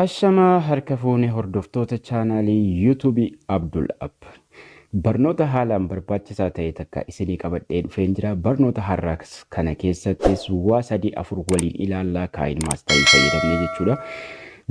Ashamaa harka fuunee hordoftoota chaanaalii yuutuubii Abdul App. Barnoota haalaan barbaachisaa ta'e takka isinii qabadhee dhufeen jira. Barnoota har'aa kana keessattis waa 3-4 waliin ilaallaa kaa'in maastarii fayyadamne jechuudha.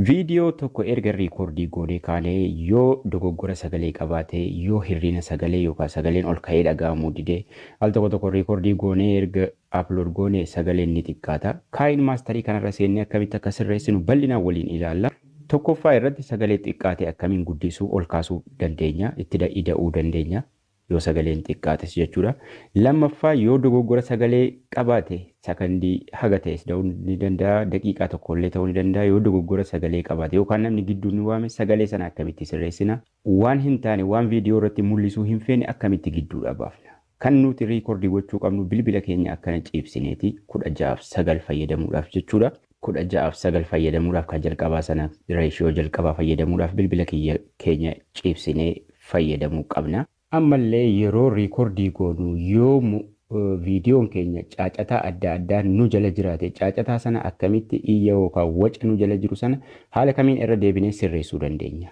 Viidiyoo tokko erga riikoordii goonee kaanee yoo dogoggora sagalee qabaate yoo hirrina sagalee yookaan sagaleen ol ka'ee dhaga'amuu didee al tokko riikoordii goonee erga upload goonee sagaleen ni xiqqaata. Kaa'in maastarii kanarra seennee akkamitti akka sirreessinu bal'inaan waliin ilaalla. Tokkoffaa irratti sagalee xiqqaate akkamiin guddisuu ol kaasuu dandeenya, itti ida'uu dandeenya yoo sagaleen xiqqaates jechuudha. Lammaffaa yoo dogoggora sagalee qabaate sakandii haga ta'es ta'uu ni danda'a, daqiiqaa tokkollee ta'uu ni danda'a. Yoo dogoggora sagalee qabaate yookaan namni gidduu ni waame sagalee sana akkamitti sirreessina? Waan hin taane waan viidiyoo irratti mul'isuu hin feene akkamitti gidduudha baafna? Kan nuti riikoordii gochuu qabnu bilbila keenya akkana ciibsineeti 16:9 fayyadamuudhaaf jechuudha. 16:9 fayyadamuudhaaf kan jalqabaa sana reeshiyoo jalqabaa fayyadamuudhaaf bilbila keenya ciibsinee fayyadamuu qabna. Ammallee yeroo riikoordii goonu yoo viidiyoon keenya caacataa adda addaa nu jala jiraate caacataa sana akkamitti iyya yookaan waca nu jala jiru sana haala kamiin irra deebinee sirreessuu dandeenya.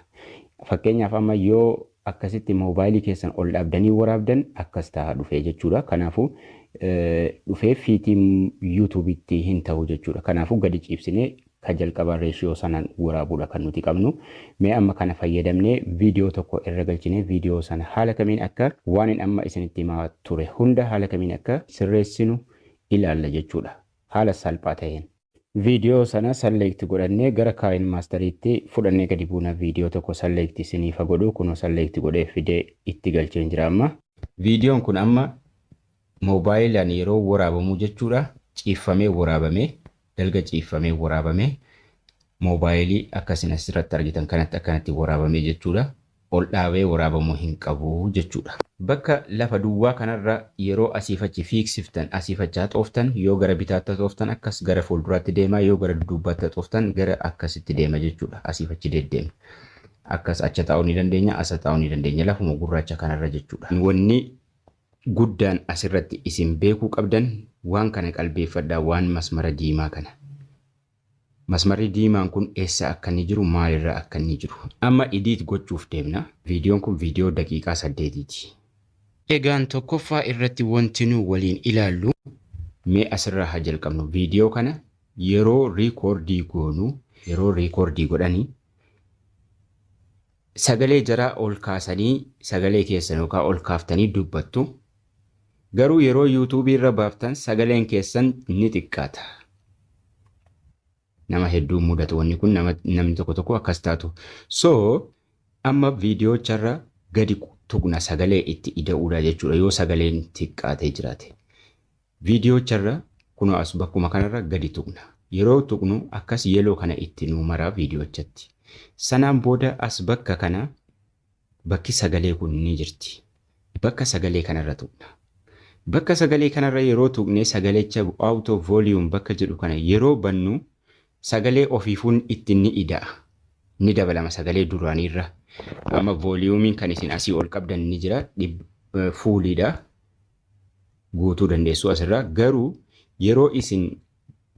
Fakkeenyaaf amma yoo akkasitti moobaayilii keessan ol dhaabdanii waraabdan akkas ta'a dhufee jechuudha. Kanaafuu dhufee fiitii yuutuubiitti hin ta'u jechuudha. Kanaafuu gadi ciibsinee kan jalqabaa reeshiyoo sanaan waraabuudha kan nuti qabnu. Mee amma kana fayyadamnee viidiyoo tokko irra galchinee viidiyoo sana haala kamiin akka waan hin amma isinitti himaa ture hunda haala kamiin akka sirreessinu ilaalla jechuudha. Haala salphaa ta'een. Viidiyoo sana select godhannee gara kaa'in maastariitti fudhannee gadi buuna. Viidiyoo tokko select isiniif godhu kunoo select godhee fidee itti galcheen jira amma. Viidiyoon kun amma moobaayiliin yeroo waraabamu jechuudha. Ciifamee waraabamee dalga ciifamee waraabamee moobaayilii akkasiin asirratti argitan kanatti akkanatti waraabamee jechuudha. Ol dhaabee waraabamuu hin qabu jechuudha. Bakka lafa duwwaa kanarra yeroo asiifachi fiiksiftan asiifachaa xooftan yoo gara bitaatti xooftan akkas gara fuulduraatti deemaa yoo gara dudduubaatti xooftan gara akkasitti deema jechuudha. Asiifachi deddeema. Akkas acha taa'uu ni dandeenya asa taa'uu ni dandeenya lafuma gurraacha kanarra jechuudha. Wanni guddaan asirratti isin beekuu qabdan waan kana qalbeeffadhaa waan masmara diimaa kana. Masmarri diimaan kun eessa akka inni jiru maalirra akka inni jiru. Amma edit gochuuf deemna. Viidiyoon kun viidiyoo daqiiqaa 8ti. Egaan tokkoffaa irratti wanti nu waliin ilaallu mee asirraa haa jalqabnu. Viidiyoo kana yeroo riikoordii goonu yeroo riikoordii godhanii sagalee jaraa ol kaasanii sagalee keessan yookaan ol kaaftanii dubbattu. Garuu yeroo yuutuubii irra baaftan sagaleen keessan ni xiqqaata. Nama hedduu mudatu wanni kun namni tokko akkas taatu. So amma viidiyoo charra gadi tuqna sagalee itti ida'uudha jechuudha yoo sagaleen xiqqaatee jiraate. Viidiyoo charra kunoo as bakkuma kanarra gadi tuqna. Yeroo tuqnu akkas yeeloo kana itti nu maraa viidiyoochatti. Sanaan booda as bakka kana bakki sagalee kun ni jirti. Bakka sagalee kanarra tuqna. Bakka sagalee kanarra yeroo tuqnee sagalecha out of volume bakka jedhu kana yeroo bannu sagalee ofiifuun itti ni ida'a. Ni dabalama sagalee duraaniirra. Amma voluumiin kan isin asii ol qabdan ni jira. Fuuliidha. Guutuu dandeessu asirraa. Garuu yeroo isin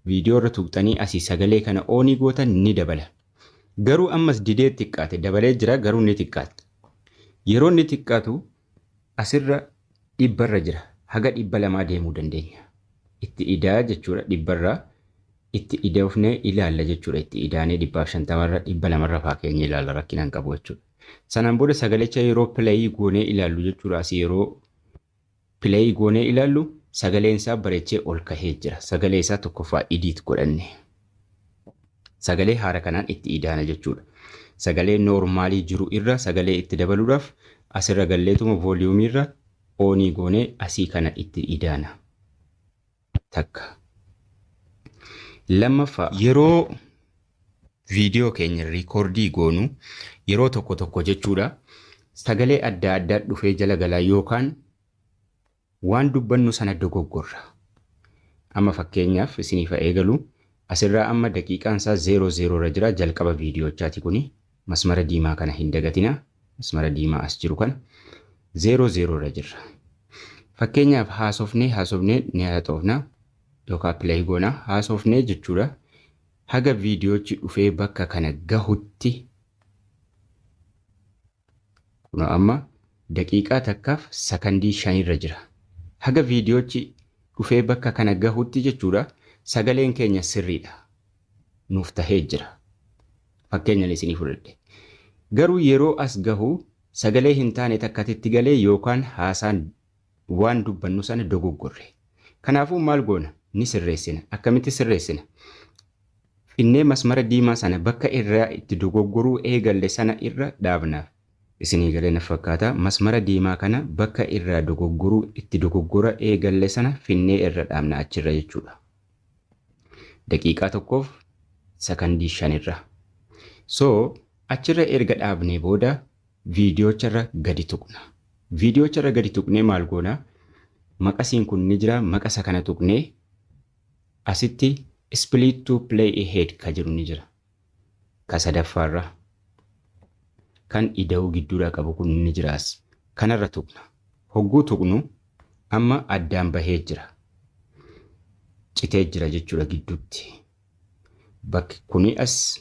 viidiyoo irra tuqxanii asii sagalee kana oonii gootan ni dabala. Garuu ammas didee xiqqaate dabalee jira garuu ni xiqqaate. Yeroo ni xiqqaatu asirra 100 jira. Haga 200 deemuu dandeenya. Itti idaa jechuudha 100 itti idaafnee ilaalla jechuudha. Itti idaanee 150 200 faa keenya ilaalla rakkinaan qabu jechuudha. Sanaan booda sagalecha yeroo play goonee ilaallu jechuudha. Asii yeroo play goonee ilaallu sagaleen isaa bareechee ol kahee jira. Sagalee isaa tokkoffaa edit godhanne. Sagalee haara kanaan itti idaana jechuudha. Sagalee noormaalii jiru irra sagalee itti dabaluudhaaf asirra galleetuma volume irra oonii goonee asii kana itti idaana. Takka. Lammaffaa yeroo viidiyoo keenya riikoordii goonu yeroo tokko jechuudha. Sagalee adda addaa dhufee jala galaa yookaan waan dubbannu sana dogoggorra. Amma fakkeenyaaf isiniif eegalu asirraa amma daqiiqaan isaa 00 irra jira jalqaba viidiyoochaati kuni. Masmara diimaa kana hin dagatina. Masmara diimaa as jiru kana 00 irra jirra. Fakkeenyaaf haasofnee ni haxoofna yookaan play goona haasofnee jechuudha. haga viidiyoochi dhufee bakka kana gahutti kun amma daqiiqaa takkaaf sakandii 5 irra jira. Haga viidiyoochi dhufee bakka kana gahutti jechuudha sagaleen keenya sirriidha. Nuuf tahee jira. Fakkeenyaan isinii fudhadhe. Garuu yeroo as gahu sagalee hin taane takkatitti galee yookaan haasaan waan dubbannu sana dogoggorre. Kanaafuu maal goona? Ni sirreessina. Akkamitti sirreessina? Finnee masmara diimaa sana bakka irraa itti dogoggoruu eegalle sana irra dhaabnaaf. Isinii galee na fakkaata. Masmara diimaa kana bakka irraa dogoggoruu itti dogoggora eegalle sana finnee irra dhaabna achirra jechuudha. Daqiiqaa tokkoof sakandii 5 irra. So achirra erga dhaabnee booda viidiyoocha gadi tuqna. Viidiyoocha gadi tuqnee maal goona? Maqasiin kun ni jira. Maqasa kana tuqnee asitti split to play ahead ka jiru ni jira. Ka sadaffaarra kan ida'uu gidduudhaa qabu kun ni jiraas. Kanarra tuqna. Hogguu tuqnu amma addaan bahee jira. Citee jira jechuudha gidduutti. Bakki kuni as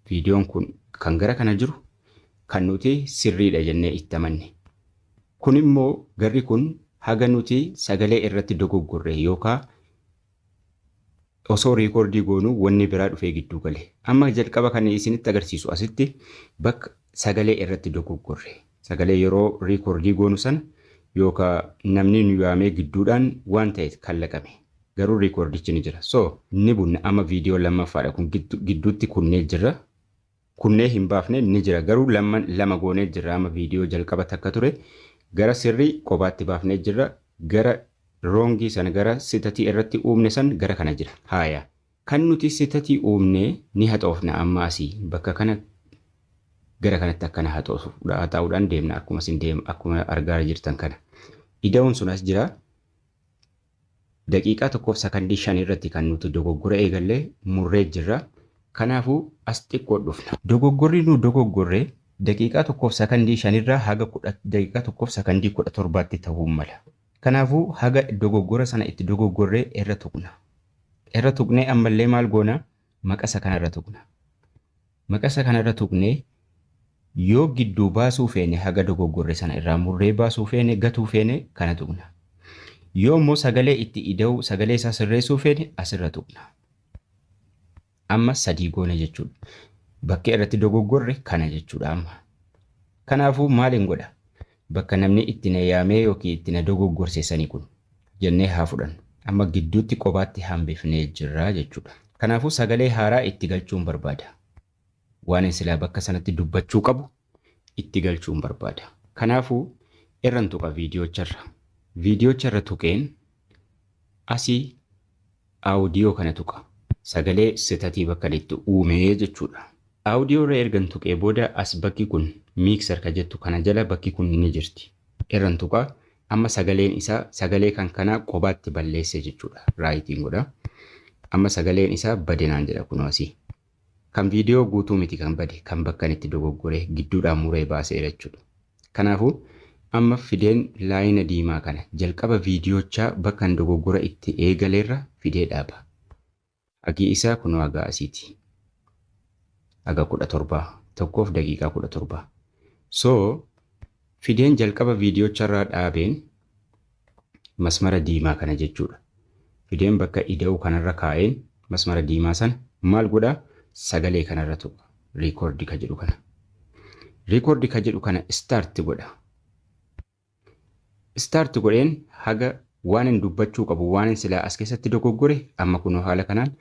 viidiyoon kun kan gara kana jiru kan nuti sirriidha jennee itti amanne. Kun immoo garri kun haga nuti sagalee irratti dogoggorre yookaan osoo riikoordii goonuu wanni biraa dhufee gidduu gale. Amma jalqaba kan isinitti agarsiisu asitti bakka sagalee irratti dogoggorre. Sagalee yeroo riikoordii goonu sana yookaan namni nu yaamee gidduudhaan waan ta'e kan laqame. Garuu riikoordichi ni jira. So ni bunna amma viidiyoo lammaffaadha kun gidduutti kunnee jira. Kunnee hin baafne ni jira. Garuu lama goonee jira amma viidiyoo jalqaba takka ture. Gara sirrii qobaatti baafnee jira. Gara roongii sana gara sitatii irratti uumne san gara kana jira. Haaya. Kan nuti sitatii uumne ni haxoofna amma asii bakka kana gara kanatti akkana haxaa'uudhaan deemna akkuma isin deemu akkuma argaa jirtan kana. Ida'uun sun as jira. Daqiiqaa tokkoof sakandii 5 irratti kan nuti dogoggora eegallee murree jirra. Kanaafuu as xiqqoo dhufna. Dogoggorri nu dogoggorre daqiiqaa tokkoof sakandii 5 irraa haga daqiiqaa tokkoof sakandii 17tti ta'uu mala. Kanaafuu haga dogoggora sana itti dogoggorree irra tuqna. Irra tuqnee ammallee maal goona? Maqasa kanarra tuqna. Maqasa kanarra tuqnee yoo gidduu baasuu feene haga dogoggorre sana irraa murree baasuu feene gatuu feene kana tuqna. Yoo immoo sagalee itti ida'uu sagalee isaa sirreessuu feene asirra tuqna. Amma 3 goona jechuudha. Bakka irratti dogoggorre kana jechuudha amma. Kanaafuu maaliin godha? Bakka namni itti na yaamee yookiin itti na dogoggorseessanii kun jennee haa fudhannu. Amma gidduutti qobaatti hambifnee jirra jechuudha. Kanaafuu sagalee haaraa itti galchuun barbaada. Waan silaa bakka sanatti dubbachuu qabu itti galchuun barbaada. Kanaafuu irran tuqa viidiyoocharra. Viidiyoocharra tuqeen asii audiyoo kana tuqa. Sagalee sitatii bakka itti uumee jechuudha. Audiyoo irra ergan tuqee booda as bakki kun miikser ka jettu kana jala bakki kun ni jirti. Irran tuqa amma sagaleen isaa sagalee kan kana qobaatti balleesse jechuudha. Raayitiin godha. Amma sagaleen isaa badenaan jedha kun asii. Kan viidiyoo guutuu miti kan bade kan bakka itti dogoggoree gidduudhaan muree baasee jechuudha. Kanaafuu amma fideen laayina diimaa kana jalqaba viidiyoochaa bakka dogoggora itti eegaleerra fidee dhaaba. Hagii isaa kun haga asiiti. Haga 17 tokkoof daqiiqaa 17. So fideen jalqaba viidiyoocharraa dhaabeen masmara diimaa kana jechuudha. Fideen bakka ida'uu kanarra kaa'een masmara diimaa sana maal godhaa? Sagalee kanarra tuqa. Riikoordii ka jedhu kana. Riikoordii ka jedhu kana start godha. Start godheen haga waan hin dubbachuu qabu waan hin silaa as keessatti dogoggore amma kunoo haala kanaan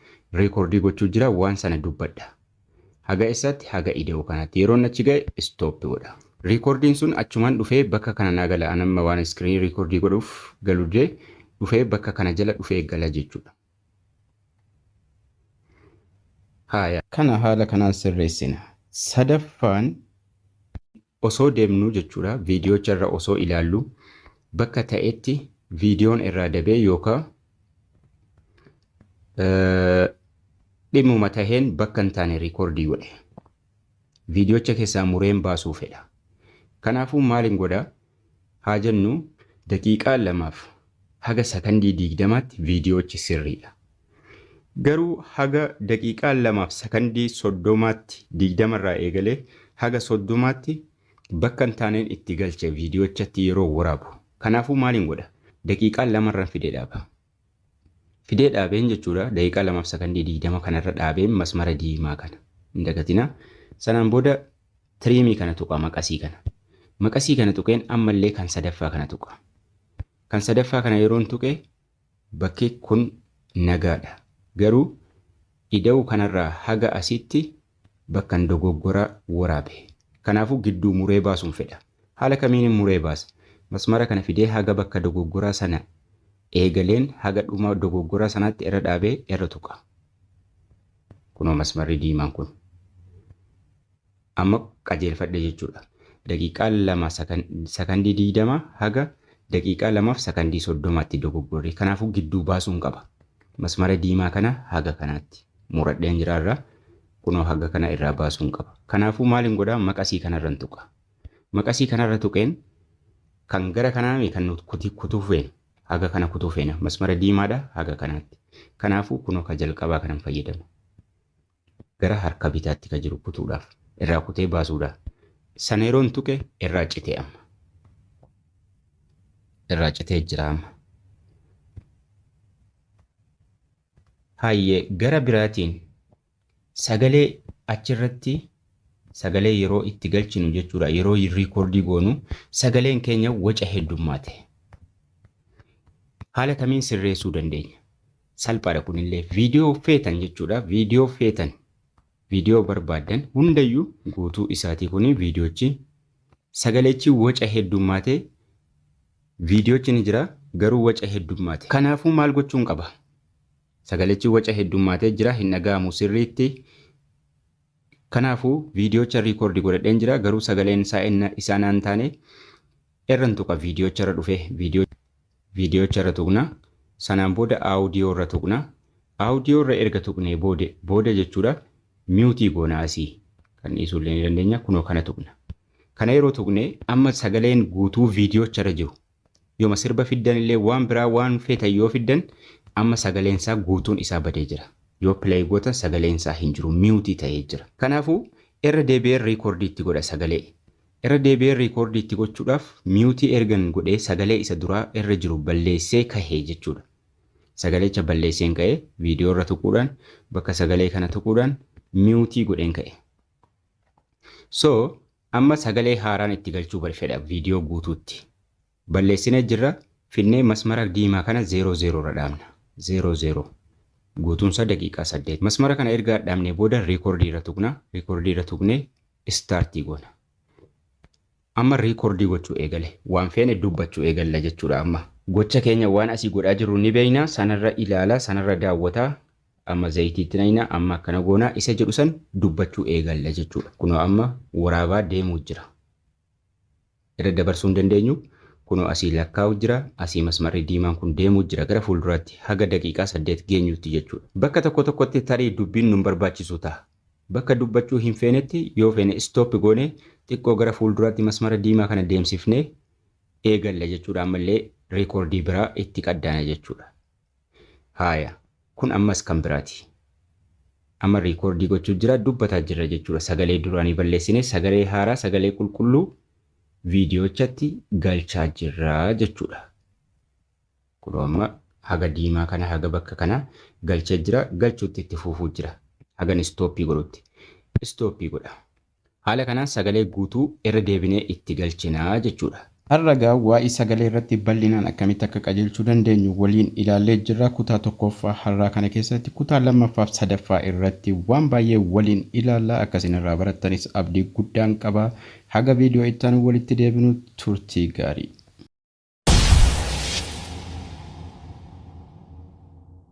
riikoordii gochuu jira waan sana dubbadha. Haga isaatti haga ida'uu kanatti yeroo achi ga'e stop godha. Riikoordiin sun achumaan dhufee bakka kana naa gala anamma waan iskiriin riikoordii godhuuf galudee dhufee bakka kana jala dhufee gala jechuudha. Haaya kana haala kanaan sirreessina. Sadaffaan osoo deemnu jechuudha viidiyoocha osoo ilaallu bakka ta'etti viidiyoon irraa dabee yookaan dhimmuma taheen bakka hin taane riikoordii godhe. Viidiyoocha keessaa mureen baasuu fedha. Kanaafuu maaliin godhaa? Haa jennu daqiiqaa 2 haga sakandii 20tti viidiyoochi sirriidha. Garuu haga daqiiqaa 2 sekondii 30tti 20 irraa eegalee haga 30tti bakka hin taaneen itti galche viidiyoochatti yeroo waraabu. Kanaafuu maaliin godha? Daqiiqaa 2 irraan fidee dhaaba. Fidee dhaabeen jechuudha daqiiqaa 2 sekondii 20 kanarra dhaabeen masmara diimaa kana. Hin dagatina. Sanaan booda tiriimii kana tuqa maqasii kana. Maqasii kana tuqeen ammallee kan sadaffaa kana tuqa. Kan sadaffaa kana yeroon tuqe bakki kun nagaadha. Garuu ida'uu kanarraa haga asitti bakkan dogoggora waraabe. Kanaafuu gidduu muree baasuun fedha. Haala kamiin muree baasa? Masmara kana fidee haga bakka dogoggoraa sana eegaleen haga dhuma dogoggoraa sanaatti irra dhaabee irra tuqa. Kunoo masmarri diimaan kun. Amma qajeelfadhe jechuudha. Daqiiqaa 2 sekondii 20 haga daqiiqaa 2 sekondii 30tti dogoggorri. Kanaafuu gidduu baasuun qaba. Masmara diimaa kana haga kanaatti muradheen jiraarra kunoo haga kana irraa baasuun qaba. Kanaafuu maaliin godhaa? Maqasii kanarra tuqa. Maqasii kanarra tuqeen kan gara kanaami kan kutuu feena. Haga kana kutuu feena. Masmara diimaadha haga kanaatti. Kanaafuu kunoo ka jalqabaa kanan fayyadamu. Gara harka bitaatti ka jiru kutuudhaaf. Irraa kutee baasuudhaaf. Sana yeroon tuqe irraa citee amma. Irraa citee jira amma. Hayyee gara biraatiin sagalee achirratti sagalee yeroo itti galchinu jechuudha. Yeroo riikoordii goonu sagaleen keenya waca heddummaate. Haala kamiin sirreessuu dandeenya? Salphaadha kunillee viidiyoo feetan jechuudha. Viidiyoo feetan viidiyoo barbaadan hundayyuu guutuu isaatii kuni viidiyoochi sagaleechi waca heddummaate viidiyoochi ni jira garuu waca heddummaate. Kanaafuu maal gochuun qaba? Sagaleechi waca heddummaatee jira hin dhaga'amu sirriitti. Kanaafuu viidiyoocha riikoordii godhadheen jira garuu sagaleen isaa naan taane irran tuqa viidiyoocha irra dhufe viidiyoocha irra tuqna. Sanaan booda audiyoo irra tuqna. Audiyoo irra erga tuqnee booda jechuudha miutii goona asii kan dhiisuullee ni dandeenya. Kunoo kana tuqna. Kana yeroo tuqne amma sagaleen guutuu viidiyoocha irra jiru. Yooma sirba fiddan illee waan biraa waan feetan yoo fiddan amma sagaleen isaa guutuun isaa badee jira. Yoo play goota sagaleen isaa hin jiru miutii ta'ee jira. Kanaafuu irra deebi'ee riikoordiitti godha sagalee. Irra deebi'ee riikoordiitti gochuudhaaf miutii ergan godhee sagalee isa duraa irra jiru balleessee kahee jechuudha. Sagaleecha balleesseen ka'ee viidiyoo irra tuquudhaan bakka sagalee kana tuquudhaan miutii godheen ka'e. So amma sagalee haaraan itti galchuu barfedha viidiyoo guutuutti. Balleessinee jirra finnee masmara diimaa kana 00 irra dhaabna. 00 guutuunsa daqiiqaa 8. Masmara kana erga dhaabnee booda riikoordii irra tuqna. Riikoordii irra tuqnee istaartii goona. Amma riikoordii gochuu eegale. Waan feene dubbachuu eegalla jechuudha amma. Gocha keenya waan asii godhaa jirru ni beeyna. Sanarra ilaalaa, sanarra daawwataa. Amma zayitiitti nayna amma akkana goonaa isa jedhu san dubbachuu eegalla jechuudha. Kunoo amma waraabaa deemuu jira. Irra dabarsuu hin dandeenyu. Kunoo asii lakkaa'u jira. Asii masmarri diimaan kun deemuu jira gara fuulduraatti haga daqiiqaa 8 geenyutti jechuudha. Bakka tokkotti tarii dubbiin nun barbaachisu ta'a. Bakka dubbachuu hin feenetti yoo feene stop goone xiqqoo gara fuulduraatti masmara diimaa kana deemsifnee eegalla jechuudha. Ammallee riikoordii biraa itti qaddaana jechuudha. Haaya kun ammas kan biraati. Amma riikoordii gochuu jira dubbataa jira jechuudha. Sagalee duraanii balleessine sagalee haaraa sagalee qulqulluu viidiyoochatti galchaa jirra jechuudha. Kunoo amma haga diimaa kana haga bakka kana galchee jira. Galchuutti itti fufuu jira. Hagan istooppii godhutti. Istooppii godha. Haala kanaan sagalee guutuu irra deebinee itti galchinaa jechuudha. Har'a waa'ee sagalee irratti bal'inaan akkamitti akka qajeelchuu dandeenyu waliin ilaallee jirra. Kutaa tokkoffaa har'aa kana keessatti kutaa lammaffaa fi sadaffaa irratti waan baay'ee waliin ilaallaa akkasiin irraa barattanis abdii guddaan qaba. Haga viidiyoo itti aanu walitti deebinu turtii gaarii.